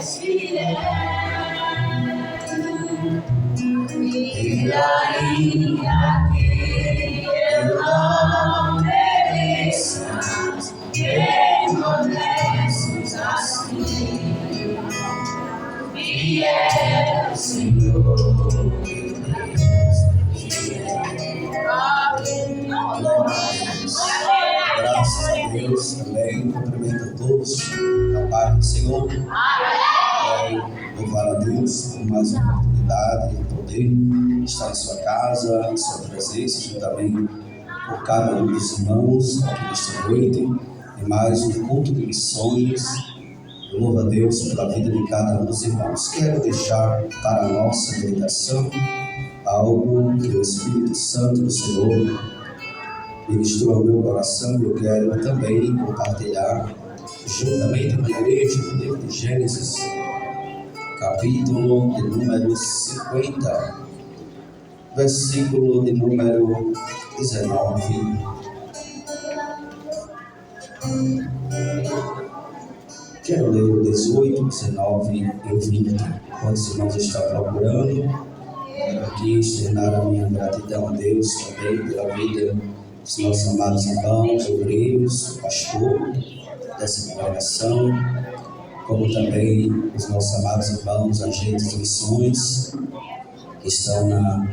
E ainda que eu não mereça, permaneces assim, fiel Senhor. Graças a Deus também. Cumprimento a todos a paz do Senhor. Louvar a Deus por mais uma oportunidade de poder estar em sua casa, em sua presença, juntamente por cada um dos irmãos aqui nesta noite, em mais um culto de missões. Eu louvo a Deus pela vida de cada um dos irmãos. Quero deixar para a nossa meditação algo que o Espírito Santo do Senhor ministrou ao meu coração e eu quero também compartilhar juntamente com a igreja no livro de Gênesis, capítulo de número 50, versículo de número 19. Quero ler o 18, 19 e o 20. Quando os irmãos estão procurando, quero aqui externar a minha gratidão a Deus também pela vida dos nossos amados irmãos, obreiros, pastor dessa congregação, como também os nossos amados irmãos, agentes de missões, que estão na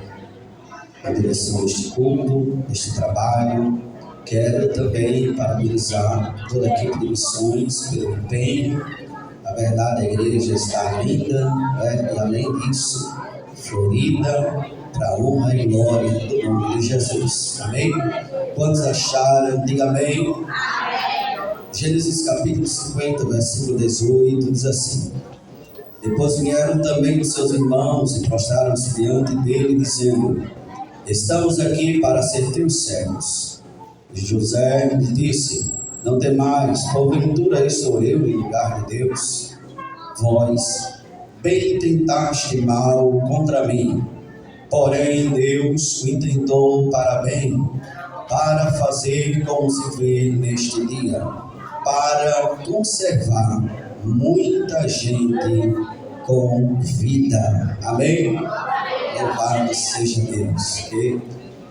direção deste culto, deste trabalho. Quero também parabenizar toda a equipe de missões pelo empenho. Na verdade, a igreja está linda, e além disso, florida, para a honra e glória do nome de Jesus. Amém? Quantos acharam? Diga amém. Gênesis capítulo 50, versículo 18, diz assim: Depois vieram também os seus irmãos e prostraram-se diante dele, dizendo: Estamos aqui para ser teus servos. E José lhe disse: Não temais, porventura sou eu em lugar de Deus? Vós bem tentaste mal contra mim, porém Deus o intentou para bem, para fazer como se vê neste dia, para conservar muita gente com vida. Amém? Louvado seja Deus. Que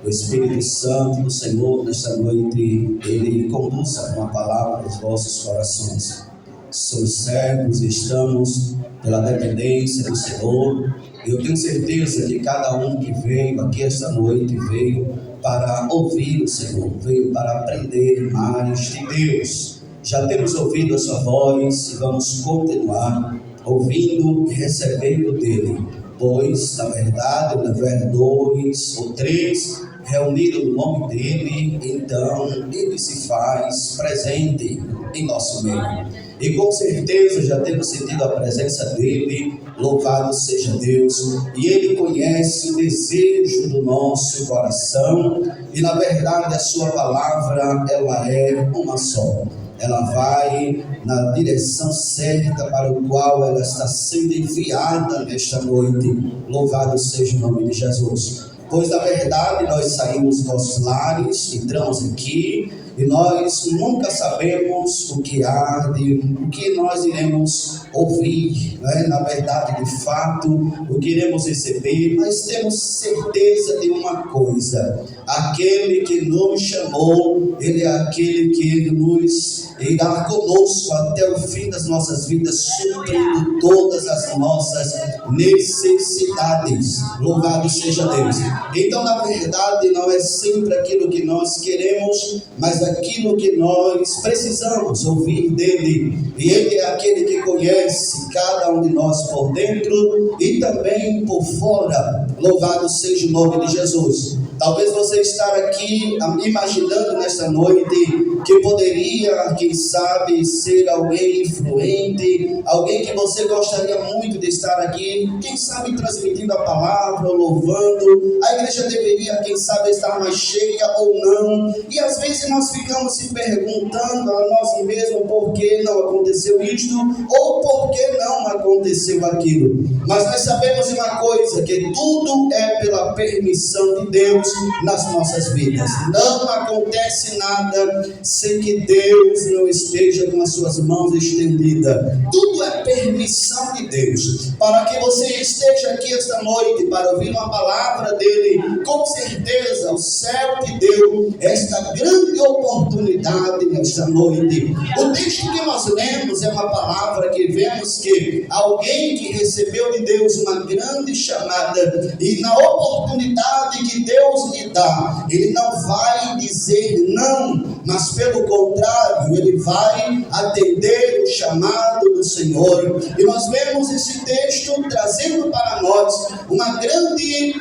o Espírito Santo do Senhor nesta noite, Ele conduza uma palavra aos vossos corações. Somos servos e estamos pela dependência do Senhor. Eu tenho certeza que cada um que veio aqui esta noite veio para ouvir o Senhor, veio para aprender mais de Deus. Já temos ouvido a sua voz e vamos continuar ouvindo e recebendo dele, pois na verdade, onde houver 2 ou 3 reunidos no nome dele, então ele se faz presente em nosso meio. E com certeza já temos sentido a presença dele. Louvado seja Deus. E ele conhece o desejo do nosso coração. E na verdade a sua palavra, ela é uma só. Ela vai na direção certa para o qual ela está sendo enviada nesta noite. Louvado seja o nome de Jesus. Pois na verdade nós saímos dos nossos lares, entramos aqui e nós nunca sabemos o que há, o que nós iremos ouvir, né? Na verdade, de fato, o que iremos receber, mas temos certeza de uma coisa: aquele que nos chamou, ele é aquele que nos irá conosco até o fim das nossas vidas, suprindo todas as nossas necessidades. Louvado seja Deus. Então, na verdade, não é sempre aquilo que nós queremos, mas aquilo que nós precisamos ouvir dele. E ele é aquele que conhece cada um de nós por dentro e também por fora. Louvado seja o nome de Jesus. Talvez você estar aqui imaginando nesta noite que poderia, quem sabe, ser alguém influente, alguém que você gostaria muito de estar aqui, quem sabe transmitindo a palavra, louvando. A igreja deveria, quem sabe, estar mais cheia ou não. E às vezes nós ficamos se perguntando a nós mesmos por que não aconteceu isto, ou por que não não aconteceu aquilo. Mas nós sabemos de uma coisa, que tudo é pela permissão de Deus nas nossas vidas. Não acontece nada sem que Deus não esteja com as suas mãos estendidas. Tudo é permissão de Deus. Para que você esteja aqui esta noite para ouvir uma palavra dele, com certeza o céu te deu esta grande oportunidade nesta noite. O texto que nós lemos é uma palavra que vemos que alguém que recebeu de Deus uma grande chamada, e na oportunidade que Deus lhe dá, ele não vai dizer não, mas pelo contrário, ele vai atender o chamado do Senhor. E nós vemos esse texto trazendo para nós um grande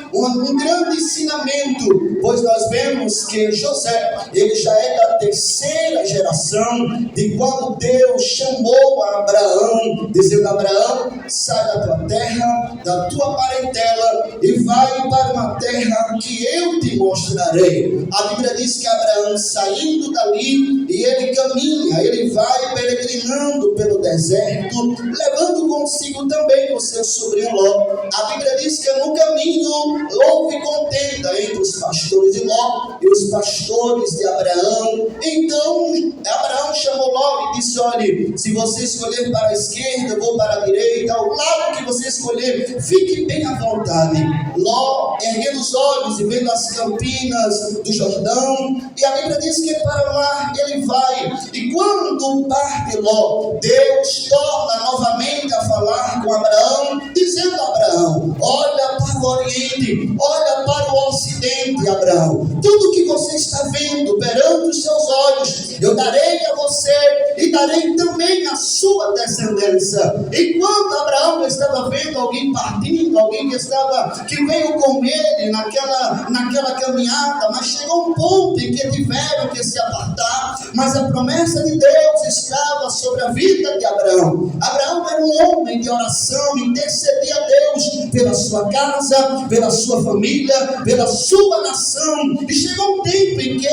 ensinamento, pois nós vemos que José, ele já é da terceira geração de quando Deus chamou a Abraão, dizendo: Abraão, sai da tua terra, da tua parentela, e vai para uma terra que eu te mostrarei. A Bíblia diz que Abraão, saindo dali, e ele caminha, ele vai peregrinando pelo deserto, levando consigo também o seu sobrinho Ló. A Bíblia diz que no caminho houve contenda entre os pastores de Ló e os pastores de Abraão. Então Abraão chamou Ló e disse: olhe, se você escolher para a esquerda, eu vou para a direita, ao lado que você escolher, fique bem à vontade. Ló, erguendo os olhos e vendo as campinas do Jordão, e a Bíblia diz que para lá ele vai. E quando parte Ló, Deus torna novamente a falar com Abraão, dizendo a Abraão: olha para o oriente, olha para o ocidente, Abraão. Tudo que você está vendo perante os seus olhos, eu darei a você e darei também a sua descendência. E quando Abraão estava vendo alguém partindo, alguém que veio com ele naquela caminhada, mas chegou um ponto em que tiveram que se apartar, mas a promessa de Deus estava sobre a vida de Abraão. Abraão era um homem de oração, intercedia a Deus pela sua casa, pela sua família, pela sua nação. E chegou um tempo em que,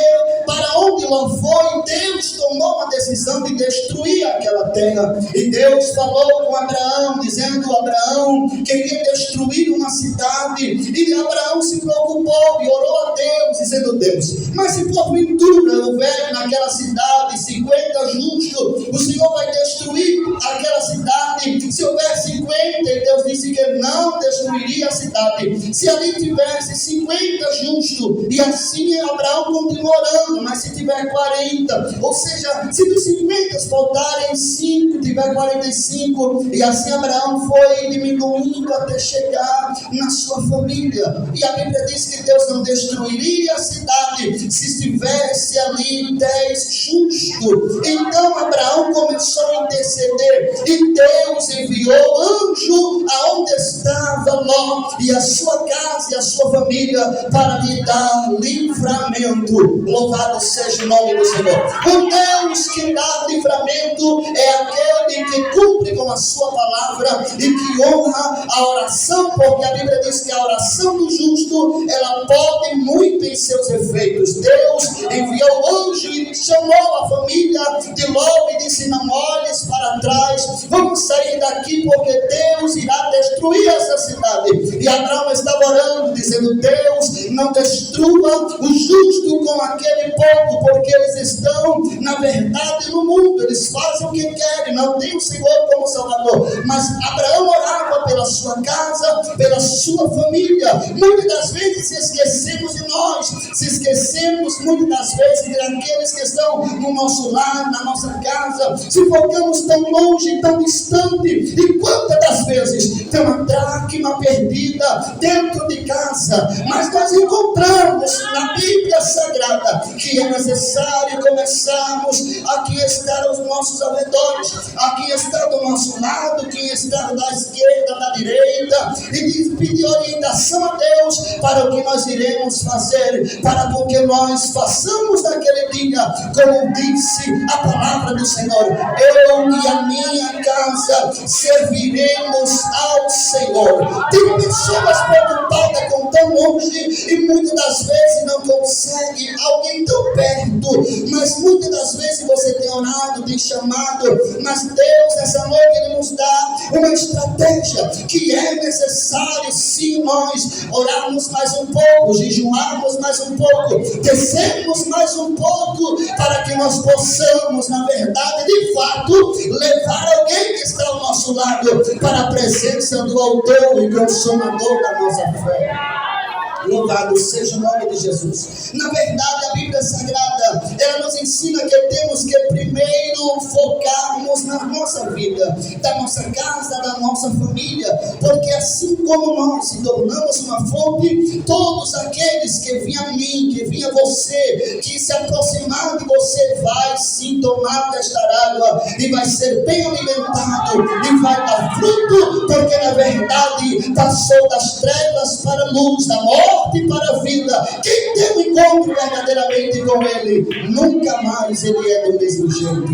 para onde Ló foi, Deus tomou uma decisão de destruir aquela terra. E Deus falou com Abraão, dizendo: Abraão queria destruir uma cidade. E Abraão se preocupou e orou a Deus, dizendo: Deus, mas se porventura houver naquela cidade 50 justos, o Senhor vai destruir aquela cidade? Se houver 50, e Deus disse que não destruiria a cidade, se ali tivesse 50 justos, e assim Abraão continua orando. Mas se tiver 40, ou seja, se dos 50 faltarem 5, tiver 45, e assim Abraão foi diminuindo até chegar na sua família. E a Bíblia diz que Deus não destruiria a cidade se estivesse ali 10 justos. Então Abraão começou a interceder, e Deus enviou anjo aonde estava Ló e a sua casa e a sua família para lhe dar livramento. Louvado seja o nome do Senhor. O Deus que dá livramento é aquele que cumpre com a sua palavra e que honra a oração, porque a Bíblia diz que a oração do justo, ela pode muito em seus efeitos. Deus enviou o anjo e chamou a família de Ló e disse: não olhes para trás, vamos sair daqui, porque Deus irá destruir essa cidade. E Abraão estava orando, dizendo: Deus, não destrua o justo com aquele povo, porque eles estão, na verdade, no mundo, eles fazem o que querem, não tem o Senhor como Salvador. Mas Abraão orava pela sua casa, pela sua família. Muitas das vezes se esquecemos de nós, se esquecemos muitas das vezes daqueles que estão no nosso lar, na nossa casa, se focamos tão longe, tão distante. E quantas das vezes tem uma dracma perdida dentro de casa, mas nós encontramos na Bíblia Sagrada que é necessário começarmos. Aqui está os nossos arredores, aqui está do nosso lado, quem está da esquerda, da direita, e pedir orientação a Deus para o que nós iremos fazer, para que nós façamos naquele dia, como disse a palavra do Senhor: eu e a minha casa serviremos ao Senhor. Tem pessoas preocupadas com tão longe e muitas das vezes não consegue alguém tão perto, mas muitas das vezes você tem orado, tem chamado, mas Deus nessa noite Ele nos dá uma estratégia que é necessário sim nós orarmos mais um pouco, jejuarmos mais um pouco, descermos mais um pouco, para que nós possamos, na verdade, de fato, levar alguém que está ao nosso lado para a presença do autor e consumador da nossa fé. Louvado seja o nome de Jesus. Na verdade, a Bíblia Sagrada, ela nos ensina que temos que primeiro focarmos na nossa vida, da nossa casa, da nossa família, porque assim como nós se tornamos uma fonte, todos aqueles que vinham a mim, que vinham a você, que se aproximar de você, vai sim tomar desta água e vai ser bem alimentado e vai dar fruto, porque na verdade passou das trevas para a luz, da morte para a vida. Quem tem um encontro verdadeiramente com Ele, nunca mais ele é do mesmo jeito.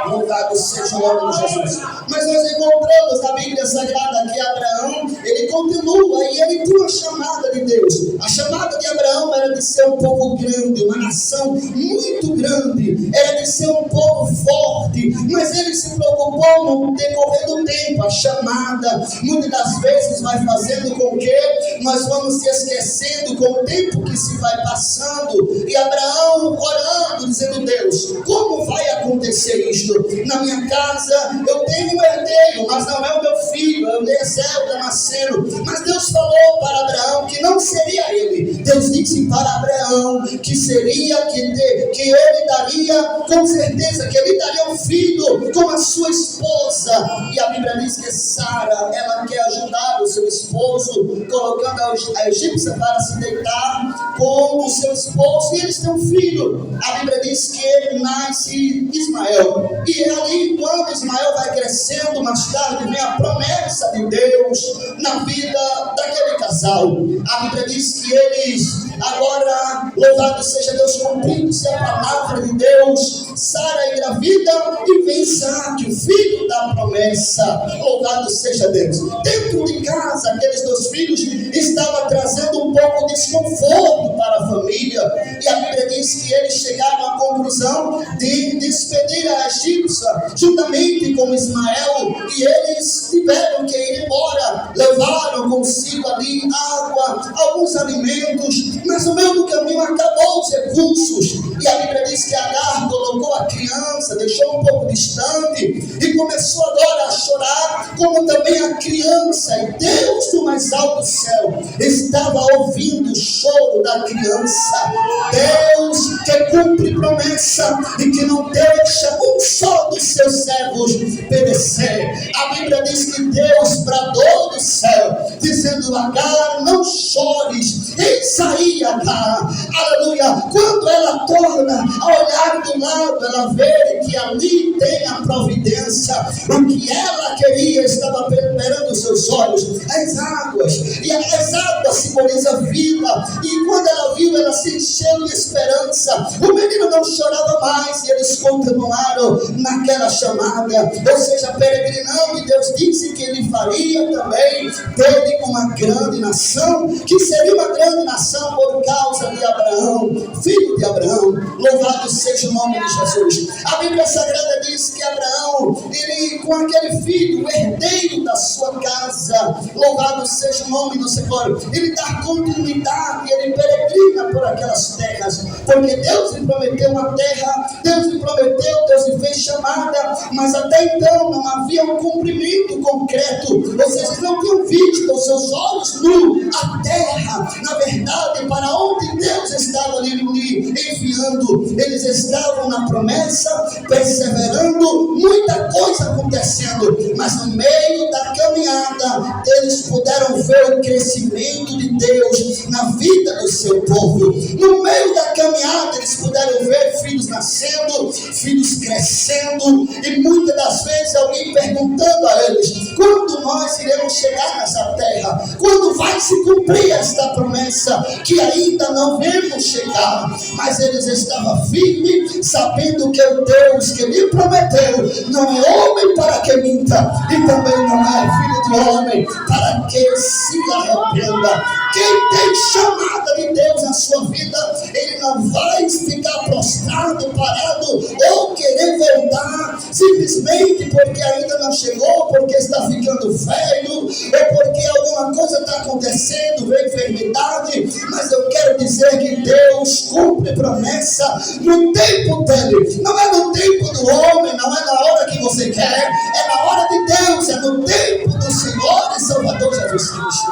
Louvado seja o nome de Jesus. Mas nós encontramos na Bíblia Sagrada que Abraão, ele continua e ele tem uma chamada de Deus. A chamada de Abraão era de ser um povo grande, uma nação muito grande, era de ser um povo forte, mas ele se preocupou no decorrer do tempo. A chamada muitas das vezes vai fazendo com que nós vamos se esquecendo com o tempo que se vai passando, e Abraão orando, dizendo: Deus, como vai acontecer isto? Na minha casa eu tenho um herdeiro, mas não é o meu filho, é o Eliezer da nascendo. Mas Deus falou para Abraão que não seria ele. Deus disse para Abraão que seria, que ele daria, com certeza, que ele daria um filho com a sua esposa. E a Bíblia diz que Sara, ela quer ajudar o seu esposo, colocando a egípcia para se deitar com o seu esposo, e eles têm um filho. A Bíblia diz que nasce Ismael. E ali, quando Ismael vai crescendo, mais tarde vem a promessa de Deus na vida daquele casal. A Bíblia diz que eles, agora, louvado seja Deus, cumprindo-se a palavra de Deus, Sara engravida e vem Isaac, o filho da promessa. Louvado seja Deus. Dentro de casa, aqueles dois filhos estavam trazendo um pouco de desconforto para a família, e a Bíblia diz que eles chegaram à conclusão de despedir a egípcia juntamente com Ismael, e eles tiveram que ir embora. Levaram consigo ali água, alguns alimentos, mas no meio do caminho acabou os recursos, e a Bíblia diz que Agar colocou a criança, deixou um pouco distante e começou agora a chorar, como também a criança, e Deus do mais alto céu estava ouvindo o choro da criança. Deus que cumpre promessa e que não deixa um só dos seus servos perecer. A Bíblia diz que Deus bradou do céu, dizendo: Agar, não chores. Eis aí, Agar, aleluia. Quando ela torna a olhar do lado, ela vê que ali tem a providência. O que ela queria estava perante os seus olhos, as águas, e as águas simbolizam a vida. E quando ela viu, ela se encheu de esperança. O menino não chorava mais, e eles continuaram naquela chamada, ou seja, peregrinando, e Deus disse que ele faria também dele uma grande nação, que seria uma grande nação por causa de Abraão, filho de Abraão. Louvado seja o nome de Jesus. A Bíblia Sagrada diz que Abraão, ele com aquele filho, o herdeiro da sua casa, louvado seja o nome do Senhor, ele dá continuidade, ele peregrina por aquelas terras, porque Deus lhe prometeu uma terra, Deus lhe prometeu, Deus lhe fez chamada, mas até então não havia um cumprimento concreto, ou seja, eles não tinham visto com seus olhos nus a terra, na verdade, para onde Deus estava lhe enviando. Eles estavam na promessa, perseverando, muita coisa acontecendo, mas no meio da caminhada, eles puderam ver o crescimento de Deus na vida do seu povo. No meio da caminhada, eles puderam ver filhos nascendo, filhos crescendo, e muitas das vezes alguém perguntando a eles: quando nós iremos chegar nessa terra? Quando vai se cumprir esta promessa que ainda não vemos chegar? Mas eles estavam firmes, sabendo que o Deus que lhe prometeu não é homem para que minta, e também não é filho de homem para que se arrependa. Quem tem chamada de Deus na sua vida, ele não vai ficar prostrado, parado ou querer voltar simplesmente porque ainda não chegou, porque está ficando velho, ou porque alguma coisa está acontecendo, veio enfermidade. Mas eu quero dizer que Deus cumpre promessa no tempo dele. Não é no tempo do homem, não é na hora que você quer, é na hora de Deus, é no tempo do Senhor e Salvador Jesus Cristo.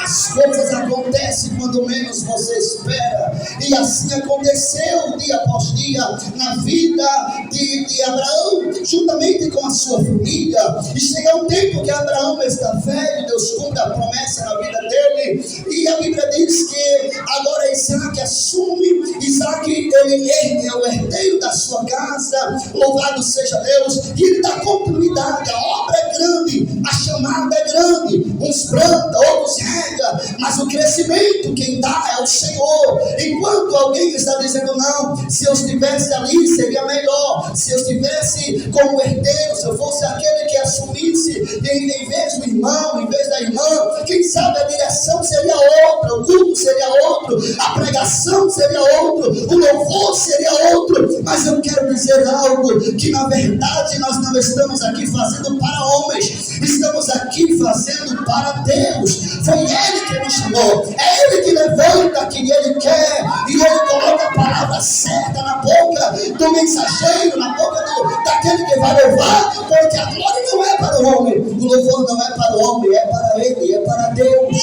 As coisas acontecem quando menos você espera. E assim aconteceu dia após dia na vida de Abraão, juntamente com a sua família. E chega um tempo que Abraão está velho, Deus cumpre a promessa na vida dele. E a Bíblia diz que agora Isaac assume. Isaac, ele é o herdeiro da sua casa. Louvado seja Deus. E ele dá continuidade. A obra é grande, a chamada é grande. Uns plantam, outros regam, mas o crescimento quem dá é o Senhor. Enquanto alguém está dizendo não, se eu estivesse ali seria melhor, se eu estivesse como herdeiro, se eu fosse aquele que assumisse em vez do irmão, em vez da irmã, quem sabe a direção seria outra, o culto seria outro, a pregação seria outro, o louvor seria outro. Mas eu quero dizer algo, que na verdade nós não estamos aqui fazendo para homens, estamos aqui fazendo para Deus. Foi Ele que nos chamou, é Ele que levanta quem Ele quer, e Ele coloca a palavra certa na boca do mensageiro, na boca daquele que vai louvar, porque a glória não é para o homem, o louvor não é para o homem, é para Ele, é para Deus,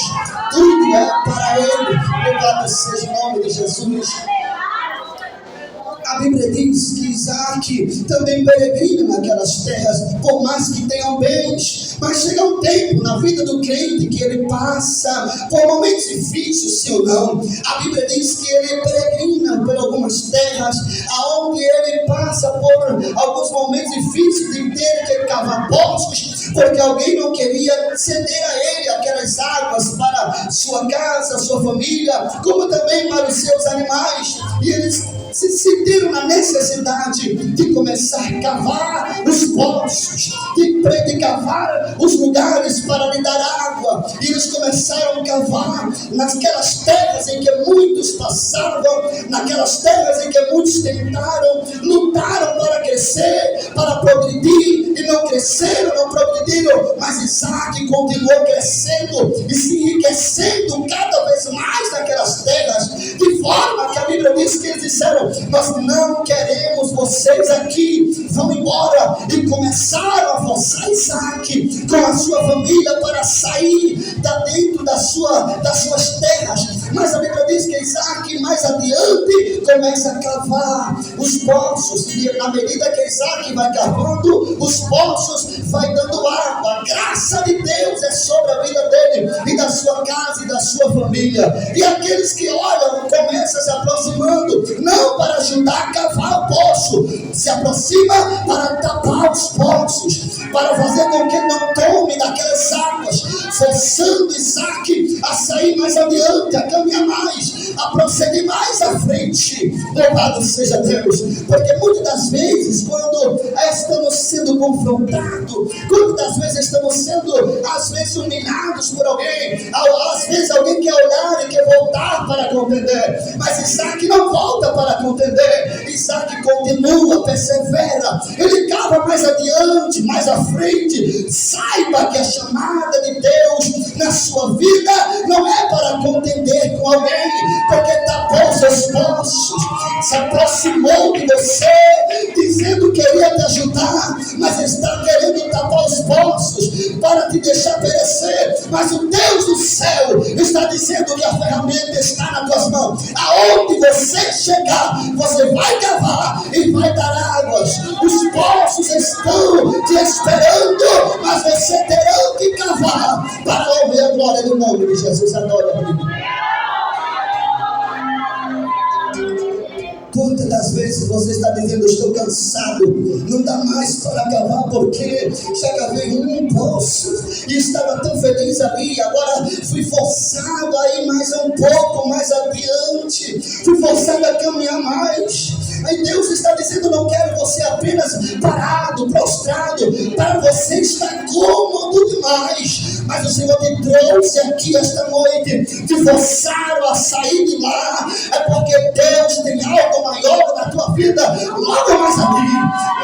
tudo é para Ele. Louvado seja o nome de Jesus. A Bíblia diz que Isaac também peregrina naquelas terras, por mais que tenham bens. Mas chega um tempo na vida do crente que ele passa por momentos difíceis, sim ou não. A Bíblia diz que ele peregrina por algumas terras, aonde ele passa por alguns momentos difíceis de ter que cavar poços, porque alguém não queria ceder a ele aquelas águas para sua casa, sua família, como também para os seus animais. E eles se sentiram na necessidade de começar a cavar os poços, de cavar os lugares para lhe dar água. E eles começaram a cavar naquelas terras em que muitos passavam, naquelas terras em que muitos tentaram, lutaram para crescer, para progredir, e não cresceram, não progrediram. Mas Isaac continuou crescendo e se enriquecendo cada vez mais naquelas terras, de forma que a Bíblia diz que eles disseram: nós não queremos vocês aqui, vão embora. E começaram a forçar Isaac com a sua família para sair da dentro das suas terras. Mas a Bíblia diz que Isaac mais adiante começa a cavar os poços, e na medida que Isaac vai cavando os poços, vai dando água. A graça de Deus é sobre a vida dele e da sua casa e da sua família. E aqueles que olham começam se aproximando, não para ajudar a cavar o poço, se aproxima para tapar os poços, para fazer com que não tome daquelas águas, forçando Isaac a sair mais adiante, a caminhar mais, a prosseguir mais à frente. Louvado seja Deus, porque muitas das vezes, quando estamos sendo confrontados, quando das vezes estamos sendo, às vezes, humilhados por alguém, às vezes alguém quer olhar e quer voltar para contender, mas Isaac não volta para contender. Isaac continua, persevera, ele cava mais adiante, mais à frente. Saiba que a chamada de Deus na sua vida não é para contender com alguém, porque tapou seus poços, se aproximou de você, dizendo que queria te ajudar, mas está querendo tapar os poços para te deixar perecer. Mas o Deus do céu está dizendo que a ferramenta está nas tuas mãos. Aonde você chegar, você vai cavar e vai dar águas. Os poços estão te esperando, mas você terá que cavar para ouvir a glória do nome de Jesus. Adore a Bíblia. Quantas das vezes você está dizendo: estou cansado, não dá mais para cavar, porque já cavei um poço e estava tão feliz ali, agora fui forçado a ir mais um pouco mais adiante, fui forçado a caminhar mais. Aí Deus está dizendo: não quero você apenas parado, prostrado, para você estar cômodo demais, mas o Senhor te trouxe aqui esta noite, te forçaram a sair de lá, é porque Deus tem algo maior na tua vida, logo mais aqui,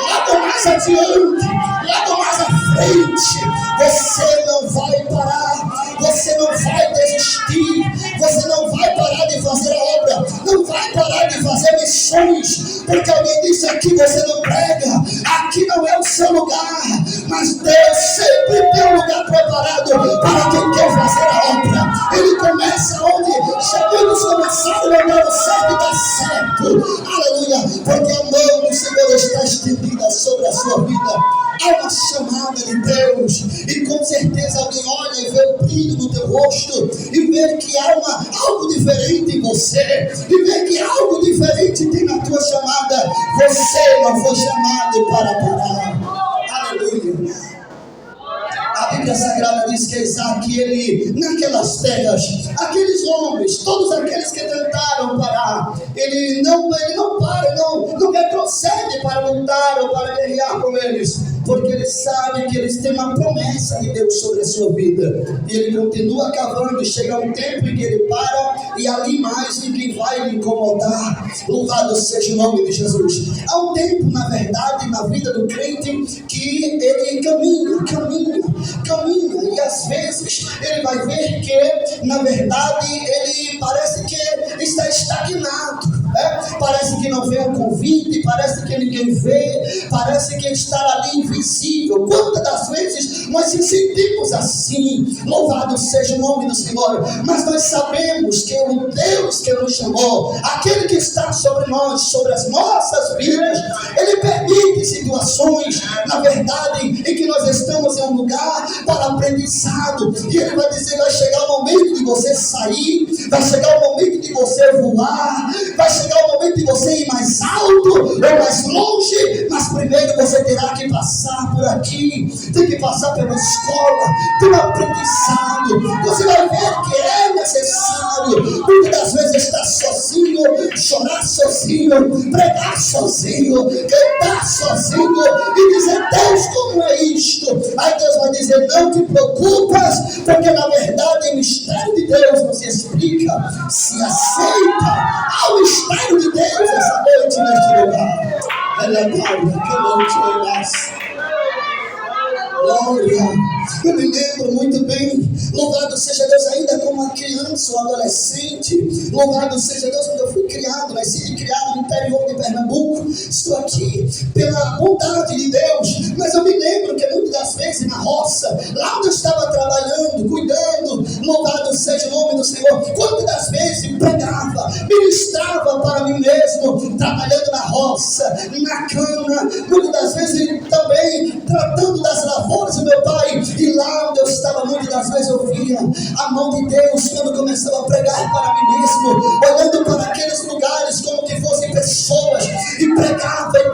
logo mais adiante, logo mais à frente. Você não vai parar, você não vai desistir, você não vai parar de fazer a obra, não vai parar de fazer missões, porque alguém disse: aqui você não prega, aqui não é o seu lugar, mas Deus sempre tem um lugar preparado para quem quer fazer a obra. Ele começa onde muitos começaram, não dando certo e dá certo, aleluia, porque a mão do Senhor está estendida sobre a sua vida. Há uma chamada de Deus, e com certeza alguém olha e vê o brilho no teu rosto, e vê que há algo diferente em você, e vê que algo diferente tem na tua chamada. Você não foi chamado para parar, aleluia. A Bíblia Sagrada diz que Isaac, ele, naquelas terras, aqueles homens, todos aqueles que tentaram parar, ele não para, não retrocede para lutar ou para guerrear com eles, porque ele sabe que eles têm uma promessa de Deus sobre a sua vida, e ele continua cavando, e chega um tempo em que ele para, e ali mais ninguém vai lhe incomodar. Louvado seja o nome de Jesus. Há um tempo, na verdade, na vida do crente, que ele caminha, e às vezes ele vai ver que, na verdade, ele parece que está estagnado, né? Parece que não vê um convite, parece que ninguém vê, parece que está ali invisível. Quantas das vezes nós nos sentimos assim? Louvado seja o nome do Senhor, mas nós sabemos que o Deus que nos chamou, aquele que está sobre nós, sobre as nossas vidas, ele permite situações, na verdade, em que nós estamos em um lugar para aprendizado, e ele vai dizer: vai chegar o momento de você sair, vai chegar o momento de você voar, vai chegar o momento de você ir mais alto ou mais longe, mas primeiro você terá que passar por aqui, tem que passar pela escola, pelo aprendizado. Você vai ver que é necessário, muitas das vezes, estar sozinho, chorar sozinho, pregar sozinho, cantar sozinho e dizer: Deus, como é isto? Aí Deus vai dizer: não te preocupas, porque na verdade o mistério de Deus não se explica, se aceita. Há o mistério de Deus essa noite neste lugar. Ela é glória, que eu não te olhasse. Glória, eu me lembro muito bem, louvado seja Deus, ainda como uma criança ou adolescente, louvado seja Deus, quando eu fui criado, nasci e criado no interior de Pernambuco, estou aqui pela bondade de Deus, mas eu me lembro que muitas das vezes na roça, lá onde eu estava trabalhando, cuidando, louvado seja o nome do Senhor, quantas das vezes pregava, ministrava para mim mesmo, trabalhando na roça, na cana, muitas das vezes também tratando das lavouras do meu pai, e lá onde eu estava, muitas das vezes eu via a mão de Deus quando começava a pregar para mim mesmo, olhando para aqueles lugares como que fossem pessoas, e pregava, e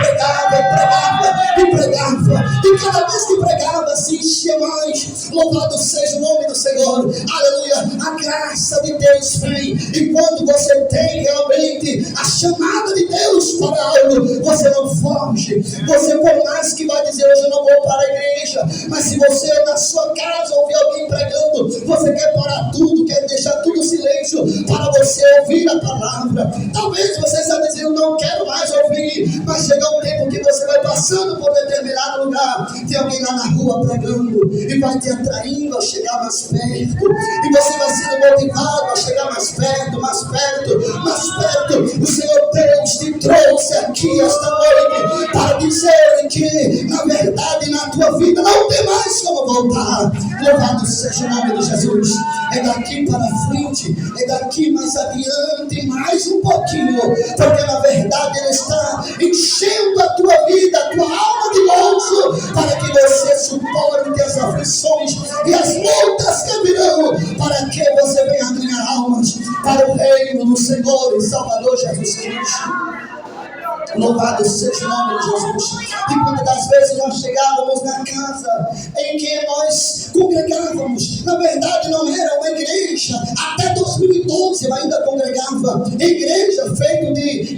cada vez que pregava se enchia mais. Louvado seja o nome do Senhor, aleluia. A graça de Deus vem, e quando você tem realmente a chamada de Deus para algo, você não foge. Você, por mais que vai dizer: hoje eu não vou para a igreja, mas se você na sua casa ouvir alguém pregando, você quer parar tudo, quer deixar tudo silêncio para você ouvir a palavra. Talvez você está dizendo: não quero mais ouvir, mas chega um tempo que você vai passando por determinado lugar, tem alguém lá na rua pregando, e vai te atraindo a chegar mais perto, e você vai sendo motivado a chegar mais perto. O Senhor Deus te trouxe aqui esta noite para dizer que, na verdade, na tua vida não tem mais como voltar. Louvado seja o nome de Jesus. É daqui para frente, é daqui mais adiante, mais um pouquinho, porque na verdade Ele está enchendo a tua vida, a tua alma de gozo, para que você suporte as aflições e as lutas que virão, para que você venha ganhar almas para o reino do Senhor e Salvador Jesus Cristo. Louvado seja o nome de Jesus. E muitas das vezes nós chegávamos na casa em que nós congregávamos, na verdade não era uma igreja. Até 2012 eu ainda congregava em igreja feita de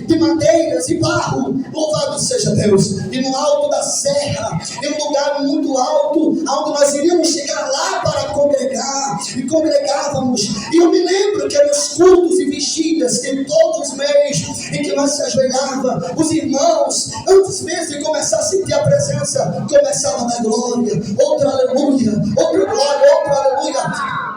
de madeiras e barro. Louvado seja Deus. E no alto da serra, em um lugar muito alto, onde nós iríamos chegar lá para congregar, e congregávamos. E eu me lembro que nos cultos e vigílias de todos os meses em que nós se ajoelhava, os irmãos, antes mesmo de começar a sentir a presença, começavam a dar glória, outra aleluia, outra glória, outra aleluia,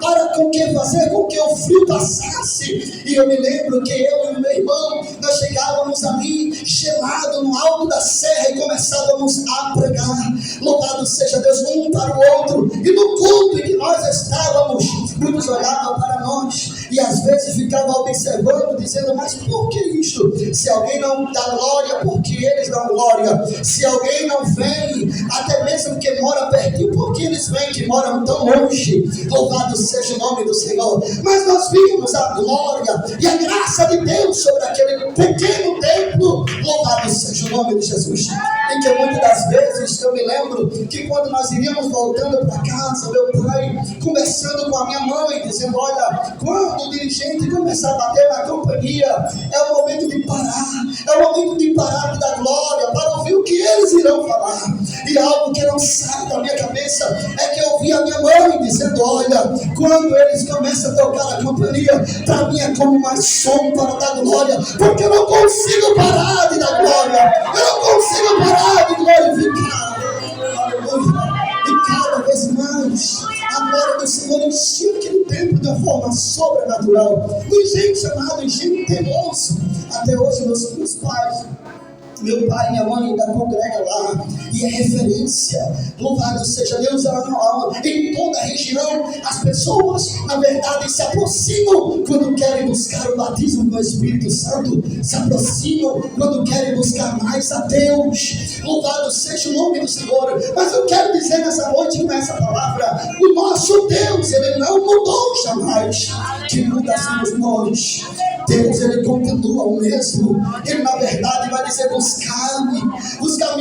para com que fazer com que o frio passasse. E eu me lembro que eu e o meu irmão, nós chegávamos ali, gelado no alto da serra, e começávamos a pregar. Louvado seja Deus, um para o outro. E no culto em que nós estávamos, muitos olhavam para nós e às vezes ficavam observando, dizendo: mas por que isto? Se alguém não dá glória, por que eles dão glória? Se alguém não vem, até mesmo que mora pertinho, por que eles vêm que moram tão longe? Louvado seja o nome do Senhor. Mas nós vimos a glória e a graça de Deus sobre aquele pequeno templo. Louvado seja o nome de Jesus. E que muitas das vezes eu me lembro que quando nós iríamos voltando para casa, meu pai conversando com a minha mãe, dizendo: olha, quando o dirigente começar a bater na companhia, é o momento de parar, é o momento de parar de dar glória, para ouvir o que eles irão falar. E algo que não sai da minha cabeça é que eu ouvi a minha mãe dizendo: olha, quando eles começam a tocar a companhia, para mim é como mais som para dar glória, porque eu não consigo parar de dar glória, eu não consigo parar de glorificar. Aleluia. E cada vez mais a glória do Senhor enchia aquele templo de uma forma sobrenatural. Um gente chamado engenho teimoso. Até hoje meus pais, meu pai e minha mãe ainda congregam lá, e é referência. Louvado seja Deus. Em toda a região, as pessoas, na verdade, se aproximam quando querem buscar o batismo do Espírito Santo, se aproximam quando querem buscar mais a Deus. Louvado seja o nome do Senhor. Mas eu quero dizer nessa noite, com essa palavra, o nosso Deus, Ele não mudou jamais. Que muda somos nós. Deus, Ele continua o mesmo. Ele, na verdade, vai dizer: buscar-me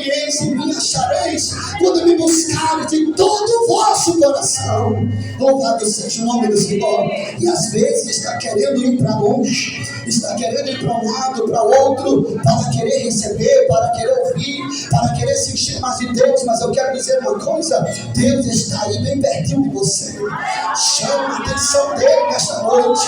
eis e me achareis, quando me buscares de todo o vosso coração. Louvado seja o nome do Senhor. E às vezes está querendo ir para longe, está querendo ir para um lado, para outro, para querer receber, para querer ouvir, para querer se encher mais de Deus. Mas eu quero dizer uma coisa: Deus está aí bem pertinho de você. Chama a atenção dele nesta noite.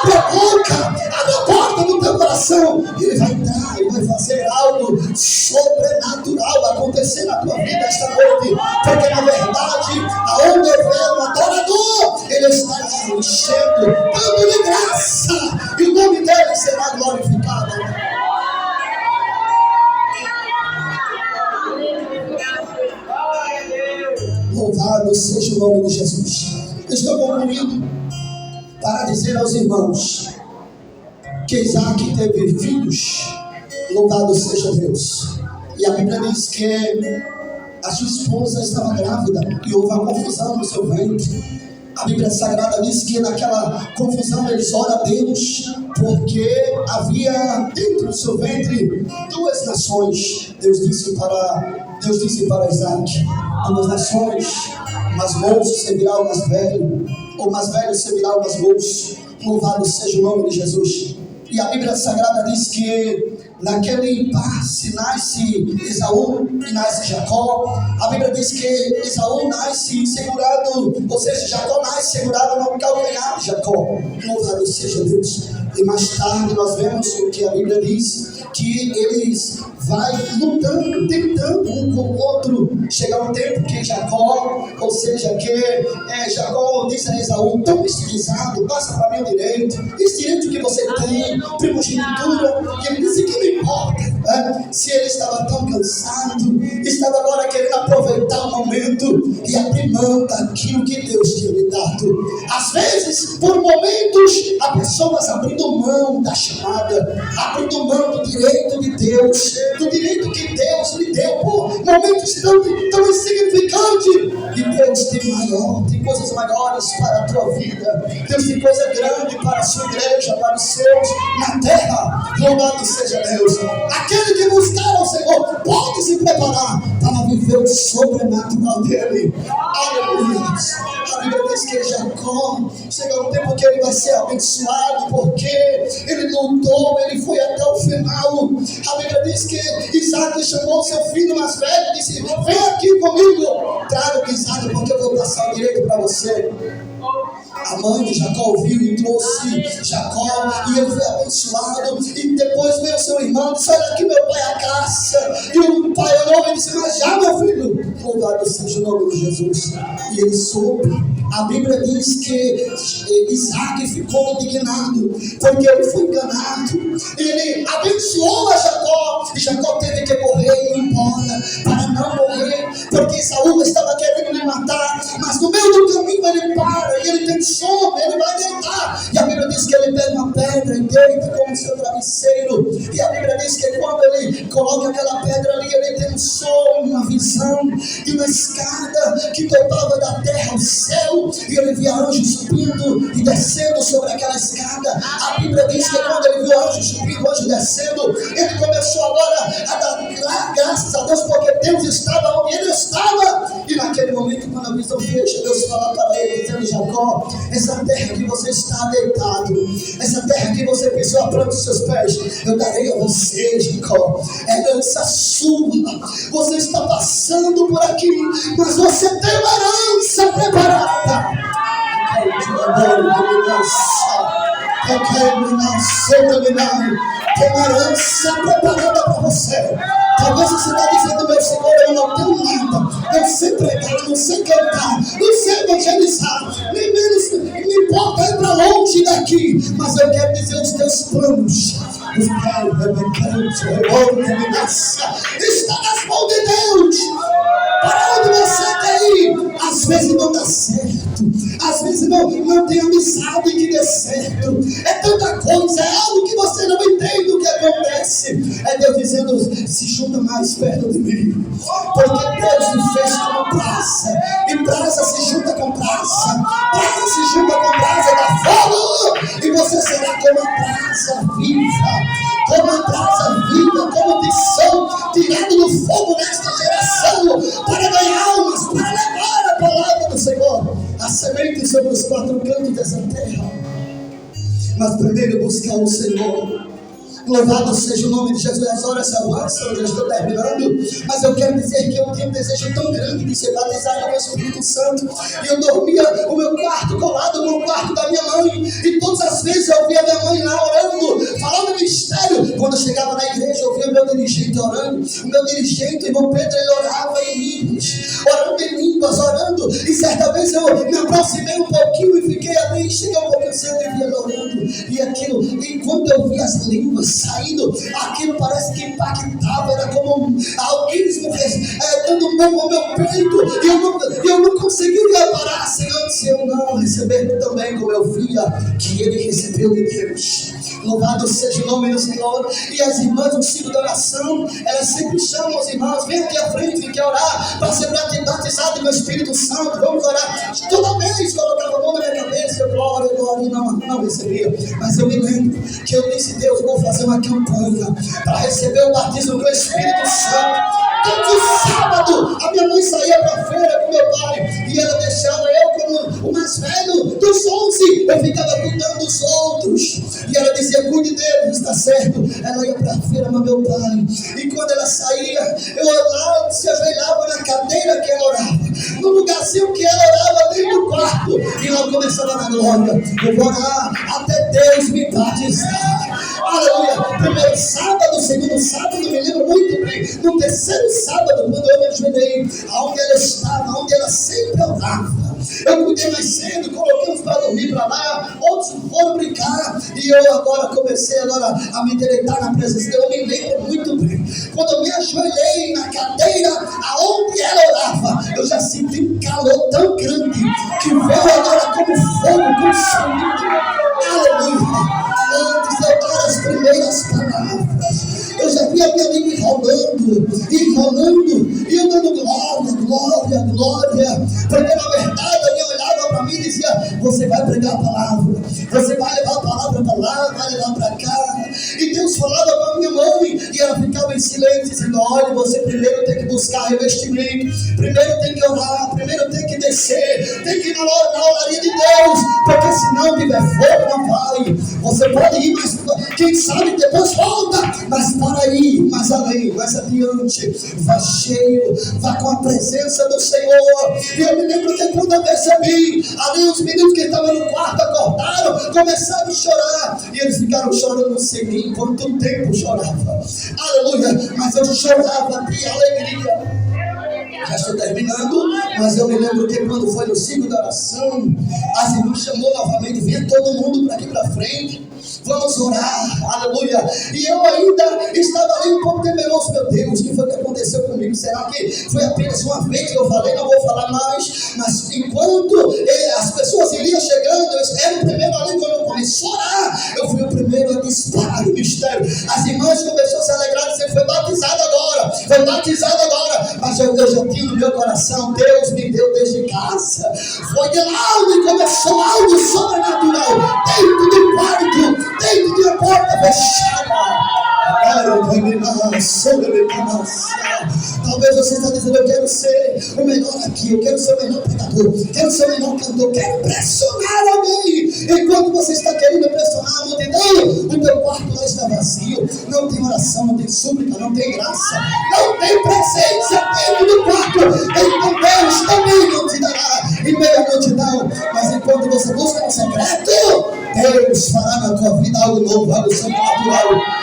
Abre a boca, abre a porta do teu coração. Ele vai entrar e vai fazer algo sobrenatural acontecer na tua vida esta noite. Porque na verdade, aonde houver um adorador, Ele estará enchendo, dando-lhe graça, e o nome dele será glorificado. Louvado seja o nome de Jesus. Estou concluindo para dizer aos irmãos que Isaac teve filhos. Louvado seja Deus. E a Bíblia diz que a sua esposa estava grávida e houve uma confusão no seu ventre. A Bíblia Sagrada diz que naquela confusão eles oram a Deus, porque havia dentro do seu ventre duas nações. Deus disse para Isaac: duas nações, mas moço servirá o mais velho, ou mais velho servirá o mais moço. Louvado seja o nome de Jesus. E a Bíblia Sagrada diz que naquele impasse nasce Esaú e nasce Jacó. A Bíblia diz que Esaú nasce segurado, ou seja, Jacó nasce segurado no calcanhar de Jacó. Louvado seja Deus. E mais tarde nós vemos o que a Bíblia diz, que eles vai lutando, tentando um com o outro. Chega um tempo que Jacó, ou seja, que Jacó diz a Esaú: tão estilizado, passa para mim o direito, esse direito que você tem, primogenitura. E ele disse que não importa, se ele estava tão cansado, estava agora querendo aproveitar o momento e abrir mão daquilo que Deus tinha lhe dado. Às vezes, por momentos, há pessoas abrindo mão da chamada, abrindo mão do direito de Deus, do direito que Deus lhe deu, por momentos tão insignificantes, E Deus tem maior, tem coisas maiores para a tua vida. Deus tem coisa grande para a sua igreja, para os seus na terra. Louvado seja Deus. Aquele que buscar ao Senhor pode se preparar para viver o sobrenatural dele. Aleluia. A Bíblia diz que Jacó chega um tempo que ele vai ser abençoado, porque ele lutou, ele foi até o final. A Bíblia diz que Isaac chamou seu filho mais velho e disse: vem aqui comigo, traga o Isaac, porque eu vou passar o direito para você. A mãe de Jacó ouviu e trouxe Jacó, e ele foi abençoado. E depois veio seu irmão e disse: olha aqui, meu pai a caça. E o pai olhou e disse: mas já, meu filho, louvado seja o nome de Jesus. E ele soube. A Bíblia diz que Isaac ficou indignado, porque ele foi enganado. Ele abençoou a Jacó, e Jacó teve que correr e ir embora para não morrer, porque Saúl estava querendo lhe matar. Mas no meio do caminho ele para, e ele tem sono, ele vai deitar. E a Bíblia diz que ele pega uma pedra e deita como seu travesseiro. E a Bíblia diz que quando ele coloca aquela pedra ali, ele tem um sonho, uma visão de uma escada que topava da terra ao céu. E ele via anjos subindo e descendo sobre aquela escada. A Bíblia diz que quando ele viu anjos subindo, anjos descendo, ele começou agora a dar graças a Deus, porque Deus estava onde ele estava. E naquele momento, quando a visão fecha, Deus fala para ele, dizendo: Jacó, essa terra que você está deitado, essa terra que você pisou a planta dos seus pés, eu darei a você, Jacó. É herança sua. Você está passando por aqui, mas você tem uma herança preparada. Eu quero dominar. Tem uma herança preparada para você. Talvez você está dizendo: meu Senhor, eu não tenho nada, não sei pregar, não sei cantar, não sei evangelizar, nem menos me importa ir para longe daqui, mas eu quero dizer os teus planos. Está nas mãos de Deus. Para onde você quer ir? Às vezes não dá certo, às vezes não tem amizade que dê certo, é tanta coisa, é algo que você não entende o que acontece. É Deus dizendo: se junta mais perto de mim, porque Deus me fez como brasa, e brasa se junta com brasa se junta com brasa da fogo, e você será como a brasa viva, como missão tirado do fogo nesta geração, para ganhar almas, para levar a palavra do Senhor, a semente sobre os quatro cantos dessa terra. Mas primeiro buscar o Senhor. Louvado seja o nome de Jesus. As horas avançam, eu já estou terminando, mas eu quero dizer que eu tenho um desejo tão grande de ser batizado no Espírito Santo. E eu dormia o meu quarto colado no quarto da minha mãe, e todas as vezes eu via minha mãe lá orando, falando mistério. Quando eu chegava na igreja, eu via o meu dirigente orando. O meu dirigente, o irmão Pedro, ele orava em línguas, orando. E certa vez eu me aproximei um pouquinho e fiquei ali, cheguei um pouquinho cedo e via ele orando. E quando eu vi as línguas saindo, aquilo parece que impactava, era como um alquímismo dando mão ao meu peito, e eu não conseguiria parar se eu não receber também como eu via que ele recebeu de Deus. Louvado seja o nome do Senhor. E as irmãs do ciclo da oração, elas sempre chamam os irmãos: vem aqui à frente, quer orar para ser batizado no Espírito Santo, vamos orar. Toda vez colocava a mão na minha cabeça, eu glória, e não recebia. Mas eu me lembro que eu disse: Deus, vou fazer uma campanha para receber o batismo do Espírito Santo. Todo sábado a minha mãe saía para a feira com meu pai, e ela deixava eu como o mais velho dos 11, eu ficava cuidando dos outros, e ela dizia: cuide deles, está certo. Ela ia para a feira, mas meu pai, e quando ela saía, eu lá se ajoelhava na cadeira que ela orava, no lugarzinho que ela orava, dentro do quarto, e ela começava na glória: eu vou orar até Deus me batizar. Aleluia. Primeiro sábado, segundo sábado, me lembro muito bem. No terceiro sábado, quando eu me ajoelhei, aonde ela estava, onde ela sempre orava, eu cuidei mais cedo, coloquei uns para dormir para lá, outros foram brincar, e eu agora comecei a me deleitar na presença dela. Eu me lembro muito bem, quando eu me ajoelhei na cadeira aonde ela orava, eu já senti um calor tão grande que veio agora como fogo consumindo. Aleluia. Antes de eu dar as primeiras palavras, eu já vi a minha língua enrolando, e eu dando glória. porque na verdade alguém olhava para mim e dizia: você vai pregar a palavra, você vai levar a palavra para lá, vai levar para cá. E Deus falava para minha mãe e ela ficava em silêncio, dizendo: olha, você primeiro tem que buscar revestimento, primeiro tem que orar, primeiro tem que descer, tem que ir na olaria de Deus, porque se não tiver fogo não vai. Você pode ir, mas quem sabe depois volta, mas para aí, mais além, mais adiante, vá cheio, vá com a presença do Senhor. E eu me lembro que quando eu percebi, ali os meninos que estavam no quarto acordaram, começaram a chorar, e eles ficaram chorando, não sei nem quanto tempo chorava, aleluia, mas eu chorava de alegria. Já estou terminando, mas eu me lembro que quando foi no ciclo da oração, as irmãs chamou novamente: venha todo mundo para aqui para frente, vamos orar, aleluia. E eu ainda estava ali um pouco temeroso: meu Deus, o que foi que aconteceu comigo? Será que foi apenas uma vez que eu falei, não vou falar mais? Mas enquanto as pessoas iriam chegando, eu era o primeiro ali. Quando eu comecei a orar, eu fui o primeiro a disparar o mistério. As irmãs começaram a se alegrar, dizendo: foi batizado agora, foi batizado agora. Mas eu já tinha no meu coração: Deus me deu desde casa. Foi de lá onde começou algo sobrenatural, dentro do quarto, dentro de uma porta fechada. Talvez você está dizendo: eu quero ser o melhor aqui, eu quero ser o melhor pregador, quero ser o melhor cantor, quero pressionar alguém. Enquanto você está querendo pressionar a multidão, o teu quarto lá está vazio, não tem oração, não tem súplica, não tem graça, não tem presença dentro do quarto. Então Deus também não te dará em meio à multidão. Mas enquanto você busca no secreto, Deus fará na tua vida algo novo, algo sobrenatural.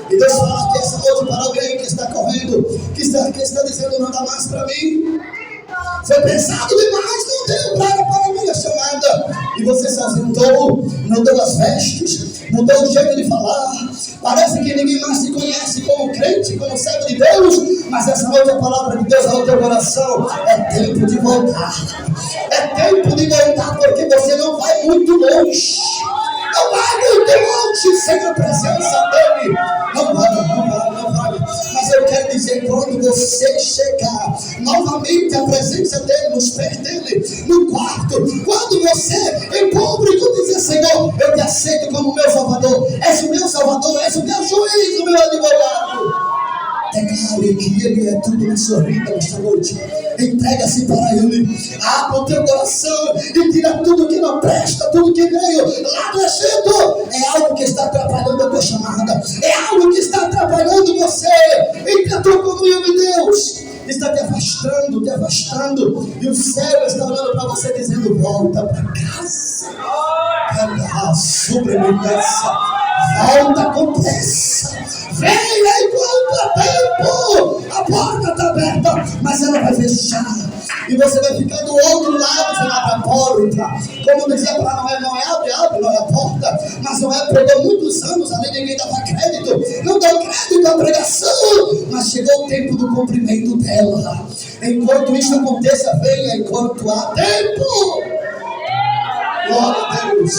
E Deus fala que essa noite, para alguém que está correndo, que está dizendo: não dá mais para mim, foi pesado demais, não deu para a minha chamada. E você se ausentou, mudou as vestes, mudou o jeito de falar, parece que ninguém mais te conhece como crente, como servo de Deus. Mas essa noite a palavra de Deus ao teu coração: é tempo de voltar, é tempo de voltar, porque você não vai muito longe. Não vai muito longe sem a presença dele. Não vai. Mas eu quero dizer: quando você chegar novamente à presença dele, nos pés dele, no quarto, quando você em público dizer: Senhor, eu te aceito como meu Salvador, és o meu Salvador, és o meu juiz, o meu advogado. Declare que Ele é tudo na sua vida nesta noite. Entrega-se para Ele. Abra o teu coração e tira tudo que não presta, tudo que veio lá do Egito. É algo que está atrapalhando a tua chamada, é algo que está atrapalhando você. Entre a tua comunhão de Deus está te afastando. E o céu está olhando para você dizendo: volta para casa. Volta com pressa. Venha enquanto há tempo. A porta está aberta, mas ela vai fechar. E você vai ficar do outro lado, você abre a porta. Como dizia para Noé: não abre, não é a porta. Mas Noé pregou muitos anos ali, ninguém dava crédito. Não deu crédito à pregação. Mas chegou o tempo do cumprimento dela. Enquanto isso aconteça, venha enquanto há tempo. Glória a Deus.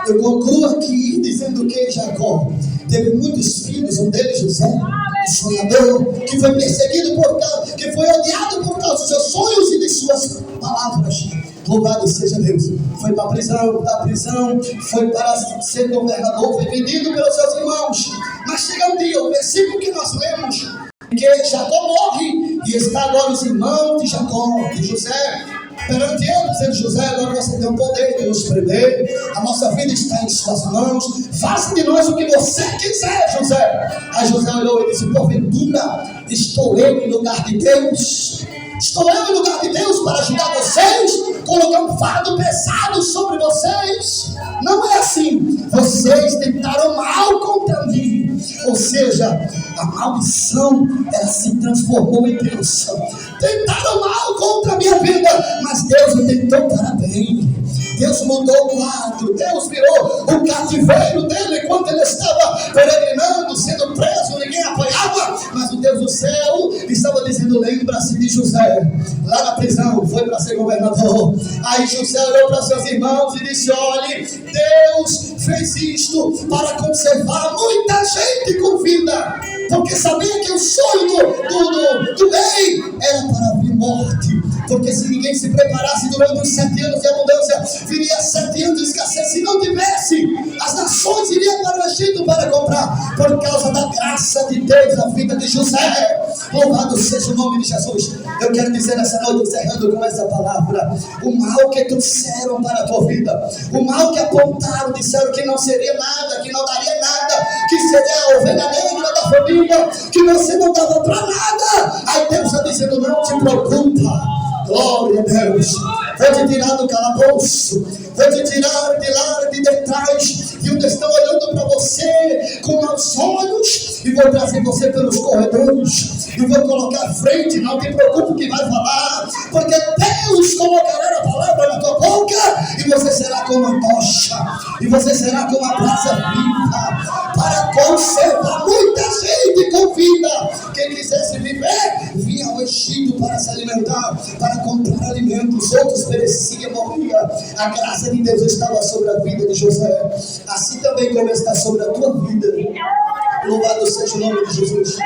Eu concluo aqui dizendo que Jacó teve muitos filhos, um deles José, o sonhador, que foi perseguido por causa, que foi odiado por causa dos seus sonhos e de suas palavras. Louvado seja Deus. Foi para a prisão, da prisão, foi para ser governador, foi vendido pelos seus irmãos. Mas chega um dia, o versículo que nós lemos, que Jacó morre, e está agora os irmãos de Jacó, de José, perante ele, dizendo: José, agora você tem o poder de nos prender, a nossa vida está em suas mãos, faça de nós o que você quiser, José. Aí José olhou e disse: porventura estou eu em lugar de Deus? Estou eu em lugar de Deus para ajudar vocês, colocar um fardo pesado sobre vocês? Não é assim. Vocês tentaram mal contra mim. Ou seja, a maldição, ela se transformou em bênção. Tentaram mal contra a minha vida, mas Deus me tentou para bem. Deus mudou o quadro. Deus virou o cativeiro dele enquanto ele estava peregrinando, sendo preso, ninguém apoiava. mas o Deus do céu estava dizendo: lembra-se de José, lá na prisão, foi para ser governador. Aí José olhou para seus irmãos e disse: olhe, Deus fez isto para conservar muita gente com vida, porque sabia que o sonho do rei era para abrir morte, porque se ninguém se preparasse durante os 7 anos de abundância, viria 7 anos de escassez. Se não tivesse, as nações iriam para o Egito para comprar, por causa da graça de Deus na vida de José. Louvado seja o nome de Jesus. Eu quero dizer nessa noite, encerrando com essa palavra: o mal que trouxeram para a tua vida, o mal que apontaram, disseram que não seria nada, que não daria nada, que seria a ovelha negra da família, que você não dava para nada. Aí Deus está dizendo: não te preocupa, glória a Deus, vou te tirar do calabouço, vou te tirar de lá de detrás de onde estão olhando para você com maus olhos, e vou trazer você pelos corredores, e vou colocar à frente. Não te preocupe o que vai falar, porque Deus colocará a palavra na tua boca, e você será como uma tocha, e você será como uma brasa viva, para conservar muita gente com vida. Quem quisesse viver, vinha ao Egito para se alimentar, para comprar alimentos. Outros pereciam, morria. A graça de Deus estava sobre a vida de José, assim também como está sobre a tua vida. Louvado seja o nome de Jesus,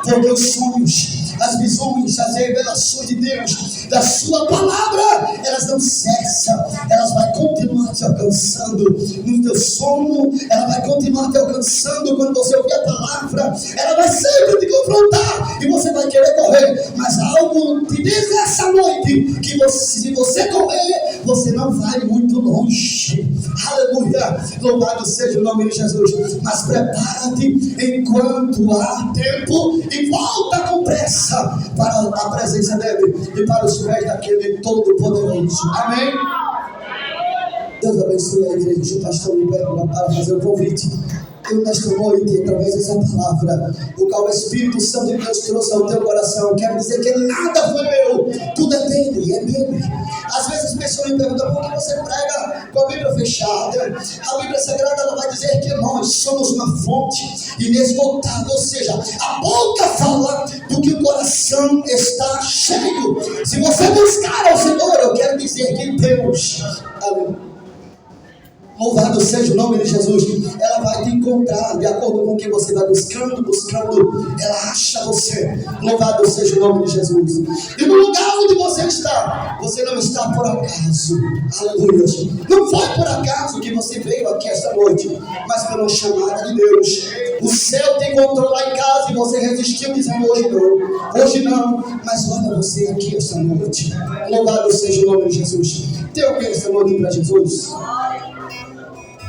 porque os sonhos, as visões, as revelações de Deus, da sua palavra, elas não cessam, elas vão continuar te alcançando no teu sono, ela vai continuar te alcançando quando você ouvir a palavra, ela vai sempre te confrontar e você vai querer correr, mas algo te diz essa noite que se você correr, você não vai muito longe. Aleluia, louvado seja o nome de Jesus. Mas prepara-te enquanto há tempo e volta com pressa para a presença dele e para os pés daquele Todo-Poderoso. Amém? Deus abençoe a igreja. O pastor me pede para fazer o convite. Eu, nesta noite, através dessa palavra, o qual o Espírito Santo de Deus trouxe ao teu coração, quero dizer que nada foi meu, tudo é dele, é dele. Às vezes as pessoas me perguntam: por que você prega com a Bíblia fechada? A Bíblia Sagrada, ela vai dizer que nós somos uma fonte inesgotável, ou seja, a boca fala do que o coração está cheio. Se você buscar ao Senhor, eu quero dizer que Deus, aleluia, louvado seja o nome de Jesus, ela vai te encontrar de acordo com o que você vai buscando, ela acha você. Louvado seja o nome de Jesus. E no lugar onde você não está por acaso. Aleluia. Não foi por acaso que você veio aqui esta noite, mas pela chamada de Deus. O céu te encontrou lá em casa e você resistiu dizendo: hoje não, mas olha você aqui esta noite. Louvado seja o nome de Jesus. Tem alguém esta noite para Jesus?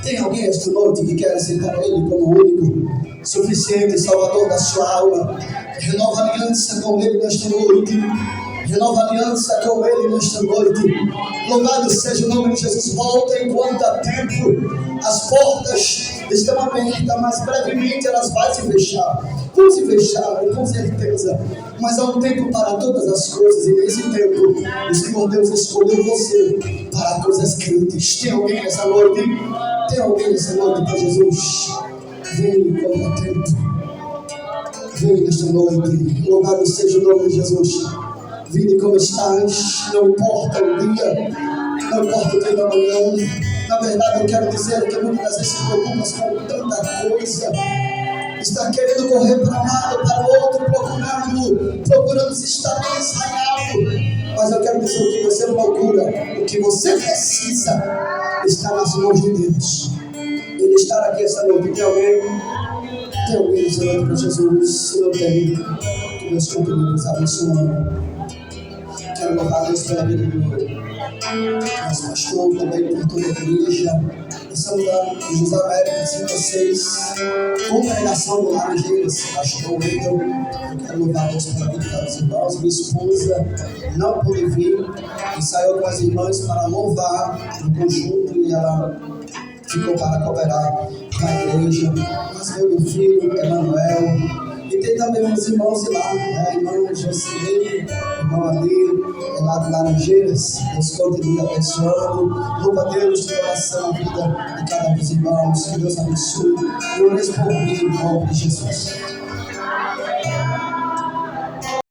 Tem alguém esta noite que quer aceitar Ele como único, suficiente Salvador da sua alma? Renova aliança com Ele nesta noite. Renova aliança com Ele nesta noite. Louvado seja o nome de Jesus. Volta enquanto há tempo. As portas estão abertas, mas brevemente elas vão se fechar. Vão se fechar, com certeza. Mas há um tempo para todas as coisas, e nesse tempo o Senhor Deus escolheu você para coisas grandes. Tem alguém nessa noite? Tem alguém nessa noite para Jesus? Vem enquanto há tempo. Vem nesta noite. Louvado seja o nome de Jesus. Vinde como estás, não importa o dia, não importa o dia da manhã. Na verdade, eu quero dizer que muitas vezes se preocupas com tanta coisa, está querendo correr para um lado, para o outro, procurando se estabilizar em algo. Mas eu quero dizer o que você procura, o que você precisa, está nas mãos de Deus. Ele está aqui esta noite. Tem alguém? Tem alguém nessa noite para Jesus? Se não tem, que Deus continue nos abençoando. Quero louvar Deus pela vida do nosso pastor, também por toda a igreja. Estamos da José América 56, congregação do Laranjeiras, pastor Wendel. Eu quero louvar Deus pela vida dos irmãos. Minha esposa não pôde vir e saiu com as irmãs para louvar no conjunto, e ela ficou para cooperar com a igreja. Mas meu filho, Emanuel. E tem também uns irmãos de lá, né? Irmão José, irmão Ali, lá de Laranjeiras. Deus continue abençoando. Louva a Deus de oração, a vida de cada um dos irmãos. Que Deus abençoe. E ores por mim, em nome de Jesus.